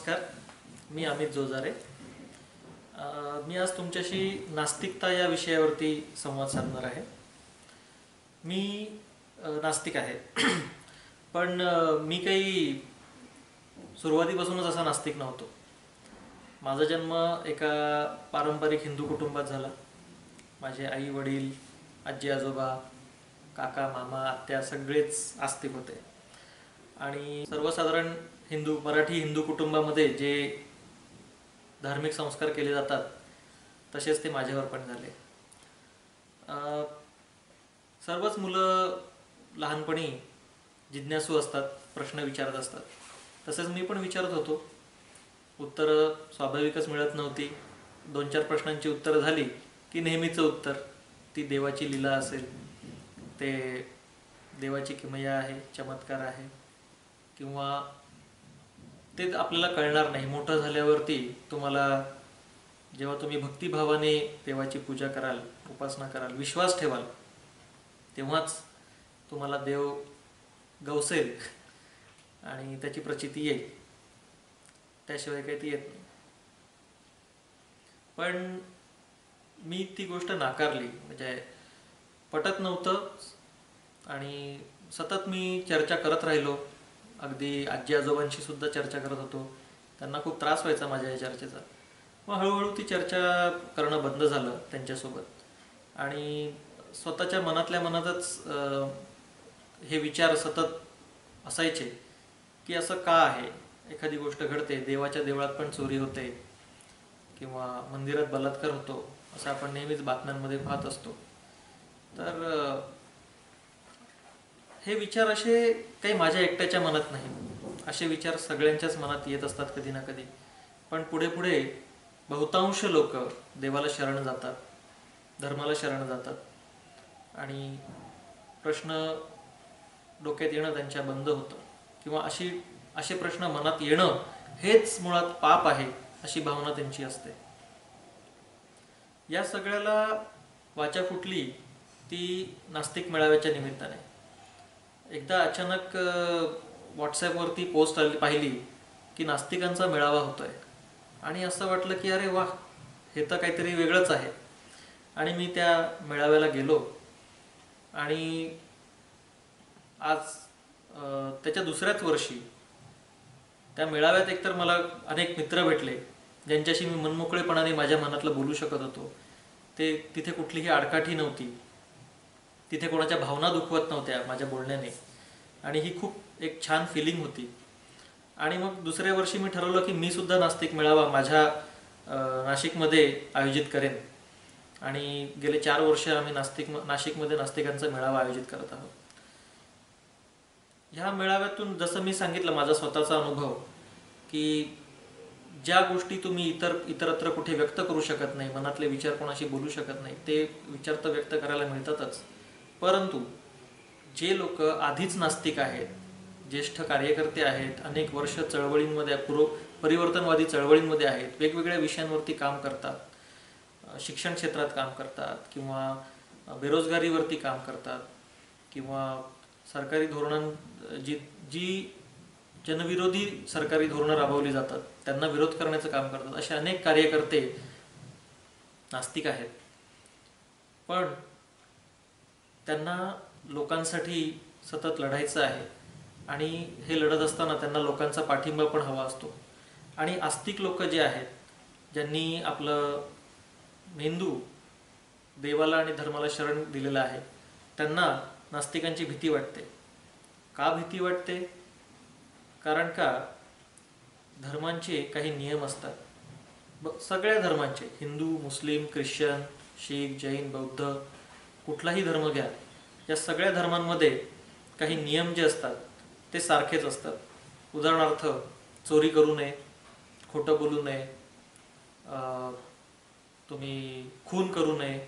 नमस्कार, मी अमित जोजारे. मी आज तुमच्याशी नास्तिकता या विषयावरती संवाद साधणार आहे. मी नास्तिक आहे. पण मी काही सुरुवातीपासूनच असा नास्तिक नव्हतो. माझा जन्म एका पारंपरिक हिंदू कुटुंबात झाला. माझे आई वडील, आजी आजोबा, काका मामा आत्या सगळेच आस्तिक होते. आणि सर्वसाधारण मराठी हिंदू कुटुंबामध्ये जे धार्मिक संस्कार केले जातात तसेच ते माझ्यावर पण झाले. सर्वच मुलं लहानपणी जिज्ञासू असतात, प्रश्न विचारत असतात. तसेच मी पण विचारत होतो. उत्तरं स्वाभाविकच मिळत नव्हती. 2-4 प्रश्नांची उत्तरं झाली की नेहमीचं उत्तर ती देवाची लीला असेल, ते देवाची किमया आहे, चमत्कार आहे, किंवा ते आपल्याला कळणार नाही. मोठं झाल्यावरती तुम्हाला जेव्हा तुम्ही भक्तिभावाने देवाची पूजा कराल, उपासना कराल, विश्वास ठेवाल, तेव्हाच तुम्हाला देव गवसेल आणि त्याची प्रचिती येईल. त्याशिवाय काही ती येत नाही. पण मी ती गोष्ट नाकारली. म्हणजे पटत नव्हतं आणि सतत मी चर्चा करत राहिलो. अगदी आजी आजोबांशी सुद्धा चर्चा करत होतो. त्यांना खूप त्रास व्हायचा माझ्या या चर्चेचा. मग हळूहळू ती चर्चा करणं बंद झालं त्यांच्यासोबत. आणि स्वतःच्या मनातल्या मनातच हे विचार सतत असायचे की असं का आहे. एखादी गोष्ट घडते, देवाच्या देवळात पण चोरी होते किंवा मंदिरात बलात्कार होतो, असं आपण नेहमीच बातम्यांमध्ये पाहत असतो. तर हे विचार असे काही माझ्या एकट्याच्या मनात नाही. असे विचार सगळ्यांच्याच मनात येत असतात कधी ना कधी. पण पुढे पुढे बहुतांश लोक देवाला शरण जातात, धर्माला शरण जातात आणि प्रश्न डोक्यात येणं त्यांच्या बंद होतं. किंवा असे प्रश्न मनात येणं हेच मुळात पाप आहे अशी भावना त्यांची असते. या सगळ्याला वाचा फुटली ती नास्तिक मेळाव्याच्या निमित्ताने. एकदा अचानक व्हॉट्सॲपवरती पोस्ट पाहिली की नास्तिकांचा मेळावा होतोय. आणि असं वाटलं की अरे वा, हे तर काहीतरी वेगळंच आहे. आणि मी त्या मेळाव्याला गेलो. आणि आज त्याच्या दुसऱ्याच वर्षी त्या मेळाव्यात एकतर मला अनेक मित्र भेटले ज्यांच्याशी मी मनमोकळेपणाने माझ्या मनातलं बोलू शकत होतो. तिथे कुठलीही आडकाठी नव्हती. तिथे कोणाच्या भावना दुखवत नव्हत्या माझ्या बोलण्याने. आणि ही खूप एक छान फिलिंग होती. आणि मग दुसऱ्या वर्षी मी ठरवलं की मी सुद्धा नास्तिक मेळावा माझ्या नाशिकमध्ये आयोजित करेन. आणि गेले 4 वर्ष आम्ही नाशिकमध्ये नास्तिकांचा मेळावा आयोजित करत आहोत. ह्या मेळाव्यातून जसं मी सांगितलं माझा स्वतःचा अनुभव, की ज्या गोष्टी तुम्ही इतरत्र कुठे व्यक्त करू शकत नाही, मनातले विचार कोणाशी बोलू शकत नाही, ते विचार तर व्यक्त करायला मिळतातच. परंतु जे लोक आधीच नास्तिक आहेत, ज्येष्ठ कार्यकर्ते आहेत, अनेक वर्ष चळवळींमध्ये परिवर्तनवादी चळवळींमध्ये आहेत, वेगवेगळ्या विषयांवरती काम करतात, शिक्षण क्षेत्रात काम करतात, किंवा बेरोजगारीवरती काम करतात, किंवा सरकारी जी जनविरोधी सरकारी धोरणं राबवली जातात त्यांना विरोध करण्याचं काम करतात, असे अनेक कार्यकर्ते नास्तिक आहेत. पण त्यांना लोकांसाठी सतत लढायचं आहे. आणि हे लढत असताना त्यांना लोकांचा पाठिंबा पण हवा असतो. आणि आस्तिक लोक जे आहेत, ज्यांनी आपलं मेंदू देवाला आणि धर्माला शरण दिलेलं आहे, त्यांना नास्तिकांची भीती वाटते. का भीती वाटते? कारण का धर्मांचे काही नियम असतात. सगळ्या धर्मांचे, हिंदू, मुस्लिम, ख्रिश्चन, शीख, जैन, बौद्ध, कुठलाही धर्म घ्या, या सगळ्या धर्मांमध्ये काही नियम जे असतात ते सारखेच असतात. उदाहरणार्थ, चोरी करू नये, खोटं बोलू नये, तुम्ही खून करू नये,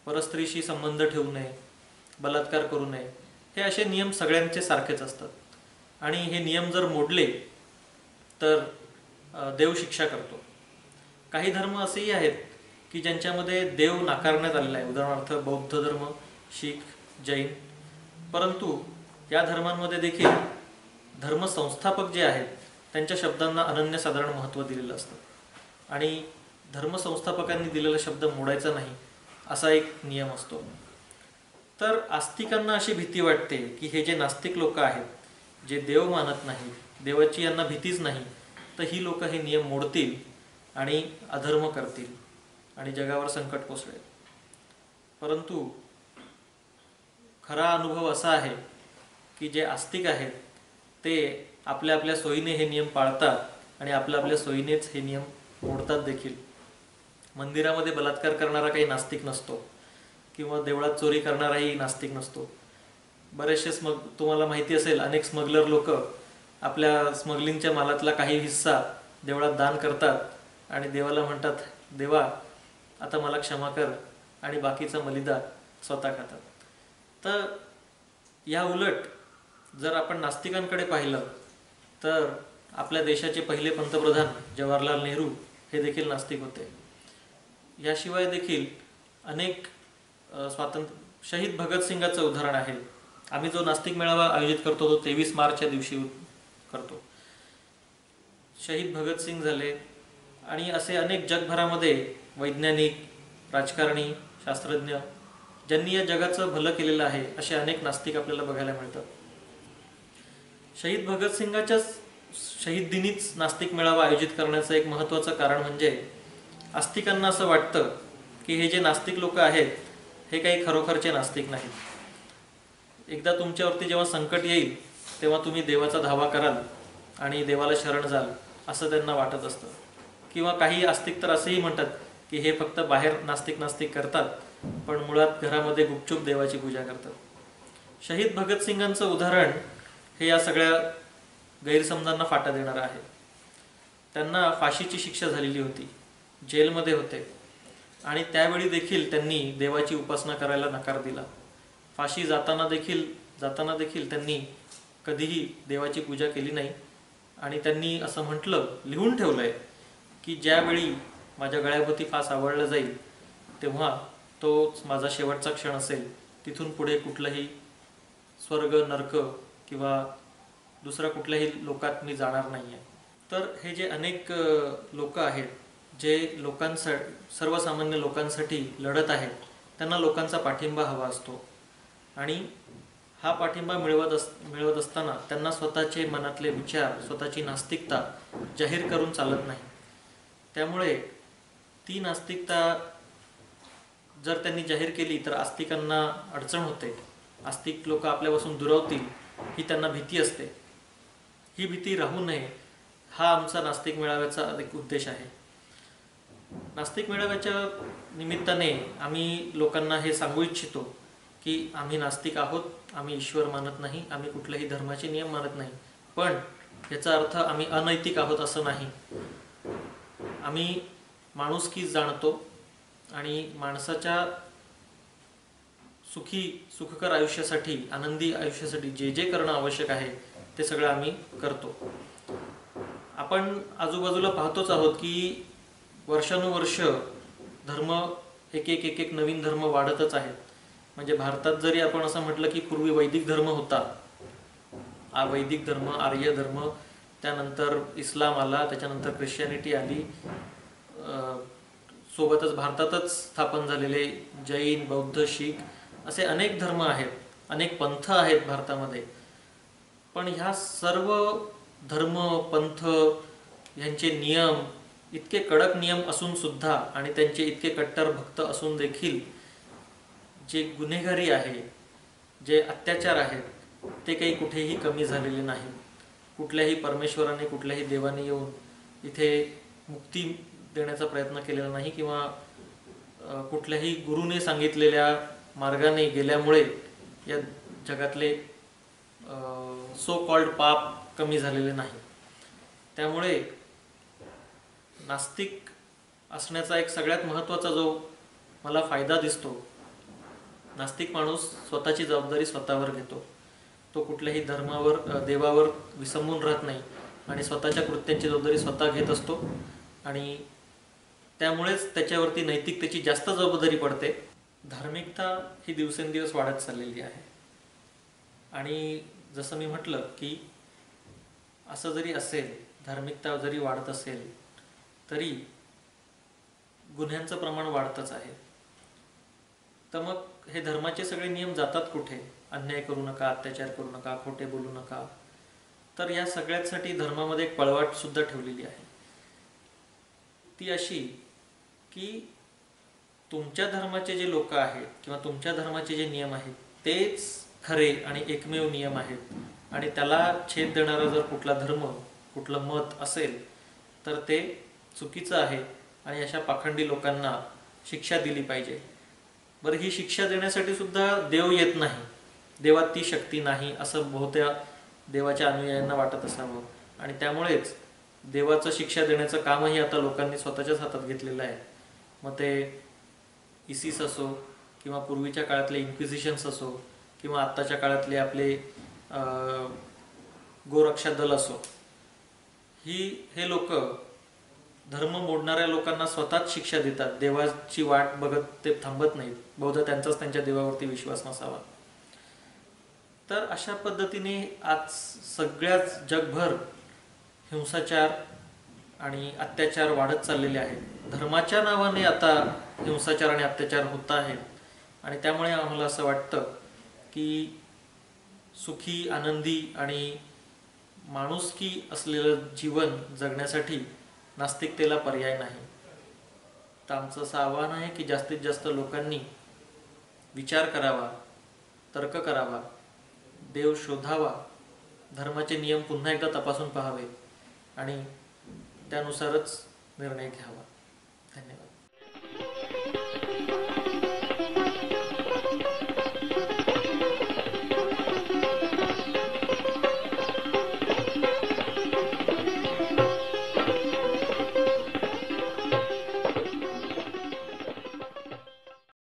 परस्त्रीशी संबंध ठेवू नये, बलात्कार करू नये, हे असे नियम सगळ्यांचे सारखेच असतात. आणि हे नियम जर मोडले तर देव शिक्षा करतो. काही धर्म असेही आहेत की ज्यांच्यामध्ये देव नाकारण्यात आलेला आहे. उदाहरणार्थ बौद्ध धर्म, शीख, जैन. परंतु या धर्मांमध्ये देखील धर्मसंस्थापक जे आहेत त्यांच्या शब्दांना अनन्यसाधारण महत्त्व दिलेलं असतं आणि धर्मसंस्थापकांनी दिलेला शब्द मोडायचा नाही असा एक नियम असतो. तर आस्तिकांना अशी भीती वाटते की हे जे नास्तिक लोक आहेत, जे देव मानत नाही, देवाची यांना भीतीच नाही, तर ही लोक हे नियम मोडतील आणि अधर्म करतील आणि जगावर संकट कोसळेल. परंतु खरा अनुभव असा आहे की जे आस्तिक आहेत ते आपल्या आपल्या सोयीने हे नियम पाळतात आणि आपल्या आपल्या सोयीनेच हे नियम मोडतात देखील. मंदिरामध्ये बलात्कार करणारा काही नास्तिक नसतो किंवा देवळात चोरी करणाराही नास्तिक नसतो. बरेचसे तुम्हाला माहिती असेल, अनेक स्मगलर लोक आपल्या स्मगलिंगच्या मालातला काही हिस्सा देवळात दान करतात आणि देवाला म्हणतात, देवा आता मला क्षमा कर, आणि बाकीचा मलिदा स्वतः खातात. तर या उलट जर आपण नास्तिकांकडे पाहिलं तर आपल्या देशाचे पहिले पंतप्रधान जवाहरलाल नेहरू हे देखील नास्तिक होते. याशिवाय देखील अनेक शहीद भगतसिंगाचं उदाहरण आहे. आम्ही जो नास्तिक मेळावा आयोजित करतो तो 23 मार्चच्या दिवशी करतो. शहीद भगतसिंग झाले आणि असे अनेक जगभरामध्ये वैज्ञानिक, राजकारणी, शास्त्रज्ञ ज्यांनी या जगाचं भलं केलेलं आहे असे अनेक नास्तिक आपल्याला बघायला मिळतात. शहीद भगतसिंगाच्याच शहीद दिनीच नास्तिक मेळावा आयोजित करण्याचं एक महत्त्वाचं कारण म्हणजे आस्तिकांना असं वाटतं की हे जे नास्तिक लोक आहेत हे काही खरोखरचे नास्तिक नाहीत. एकदा तुमच्यावरती जेव्हा संकट येईल तेव्हा तुम्ही देवाचा धावा कराल आणि देवाला शरण जाल असं त्यांना वाटत असतं. किंवा काही आस्तिक तर असेही म्हणतात की हे फक्त बाहेर नास्तिक करतात पण मुळात घरामध्ये गुपचूप देवाची पूजा करतात. शहीद भगतसिंगांचं उदाहरण हे या सगळ्या गैरसमजांना फाटा देणारं आहे. त्यांना फाशीची शिक्षा झालेली होती, जेलमध्ये होते आणि त्यावेळी देखील त्यांनी देवाची उपासना करायला नकार दिला. फाशी जाताना देखील त्यांनी कधीही देवाची पूजा केली नाही आणि त्यांनी असं म्हटलं, लिहून ठेवलंय की ज्यावेळी माझ्या गळ्याभोवती फास आवळला जाईल तेव्हा तोच माझा शेवटचा क्षण असेल, तिथून पुढे कुठलंही स्वर्ग, नरक किंवा दुसऱ्या कुठल्याही लोकात मी जाणार नाही आहे. तर हे जे अनेक लोक आहेत जे सर्वसामान्य लोकांसाठी लढत आहेत, त्यांना लोकांचा पाठिंबा हवा असतो आणि हा पाठिंबा मिळवत असताना त्यांना स्वतःचे मनातले विचार, स्वतःची नास्तिकता जाहीर करून चालत नाही. त्यामुळे ती नास्तिकता जर त्यांनी जाहीर केली तर आस्तिकांना अडचण होते, आस्तिक लोक आपल्यापासून दुरावतील ही त्यांना भीती असते. ही भीती राहू नये हा आमचा नास्तिक मेळाव्याचा एक उद्देश आहे. नास्तिक मेळाव्याच्या निमित्ताने आम्ही लोकांना हे सांगू इच्छितो की आम्ही नास्तिक आहोत, आम्ही ईश्वर मानत नाही, आम्ही कुठल्याही धर्माचे नियम मानत नाही, पण याचा अर्थ आम्ही अनैतिक आहोत असं नाही. आम्ही माणुसकी जाणतो आणि माणसाच्या सुखकर आयुष्यासाठी, आनंदी आयुष्यासाठी जे जे करणं आवश्यक आहे ते सगळं आम्ही करतो. आपण आजूबाजूला पाहतोच आहोत की वर्षानुवर्ष धर्म एक नवीन धर्म वाढतच आहेत. म्हणजे भारतात जरी आपण असं म्हटलं की पूर्वी वैदिक धर्म होता, वैदिक धर्म, आर्य धर्म, त्यानंतर इस्लाम आला, त्याच्यानंतर ख्रिश्चॅनिटी आली, सोबतच भारतातच स्थापन झालेले जैन, बौद्ध, शीख असे अनेक धर्म आहेत, अनेक पंथ आहेत भारतामध्ये. पण ह्या सर्व धर्म, पंथ यांचे नियम, इतके कडक नियम असून सुद्धा आणि त्यांचे इतके कट्टर भक्त असून देखील जे गुन्हेगारी आहे, जे अत्याचार आहेत ते काही कुठेही कमी झालेले नाही. कुठल्याही परमेश्वराने, कुठल्याही देवाने येऊन इथे मुक्ती देण्याचा प्रयत्न केलेला नाही किंवा कुठल्याही गुरुने सांगितलेल्या मार्गाने गेल्यामुळे या जगातले सो कॉल्ड पाप कमी झालेले नाही. त्यामुळे नास्तिक असण्याचा एक सगळ्यात महत्त्वाचा जो मला फायदा दिसतो, नास्तिक माणूस स्वतःची जबाबदारी स्वतःवर घेतो. तो कुठल्याही धर्मावर, देवावर विसंबून राहत नाही आणि स्वतःच्या कृत्यांची जबाबदारी स्वतः घेत असतो आणि त्यामुळेच त्याच्यावरती नैतिकतेची जास्त जबाबदारी पडते. धार्मिकता ही दिवसेंदिवस वाढत चाललेली आहे आणि जसं मी म्हटलं की असं जरी असेल धार्मिकता जरी वाढत असेल तरी गुन्ह्यांचं प्रमाण वाढतच आहे. तर मग हे धर्माचे सगळे नियम जातात कुठे? अन्याय करू नका, अत्याचार करू नका, खोटे बोलू नका. तर या सगळ्यासाठी धर्मामध्ये एक पळवाट सुद्धा ठेवलेली आहे. ती अशी की तुमच्या धर्माचे जे लोक आहेत किंवा तुमच्या धर्माचे जे नियम आहेत तेच खरे आणि एकमेव नियम आहेत, आणि त्याला छेद देणारा जर कुठला धर्म, कुठलं मत असेल तर ते चुकीचं आहे आणि अशा पाखंडी लोकांना शिक्षा दिली पाहिजे. बरं, ही शिक्षा देण्यासाठी सुद्धा देव येत नाही, देवात ती शक्ती नाही असं बहुतेक देवाच्या अनुयायांना वाटत असावं, आणि त्यामुळेच देवाचं शिक्षा देण्याचं कामही आता लोकांनी स्वतःच्याच हातात घेतलेलं आहे. मग ते इसिस असो किंवा पूर्वीच्या काळातले इन्क्विजिशन्स असो किंवा आत्ताच्या काळातले आपले गोरक्षा दल असो, हे लोक धर्म मोडणाऱ्या लोकांना स्वतःच शिक्षा देतात. देवाची वाट बघत ते थांबत नाहीत. बहुधा त्यांचाच त्यांच्या देवावरती विश्वास नसावा. तर अशा पद्धतीने आज सगळ्याच जगभर हिंसाचार आणि अत्याचार वाढत चाललेले आहेत. धर्माच्या नावाने आता हिंसाचार आणि अत्याचार होत आहेत, आणि त्यामुळे आम्हाला असं वाटतं की सुखी, आनंदी आणि माणुसकी असलेलं जीवन जगण्यासाठी नास्तिकतेला पर्याय नाही. तर आमचं असं आव्हान आहे की जास्तीत जास्त लोकांनी विचार करावा, तर्क करावा, देव शोधावा, धर्माचे नियम पुन्हा एकदा तपासून पाहावे आणि त्यानुसारच निर्णय घ्यावा. धन्यवाद.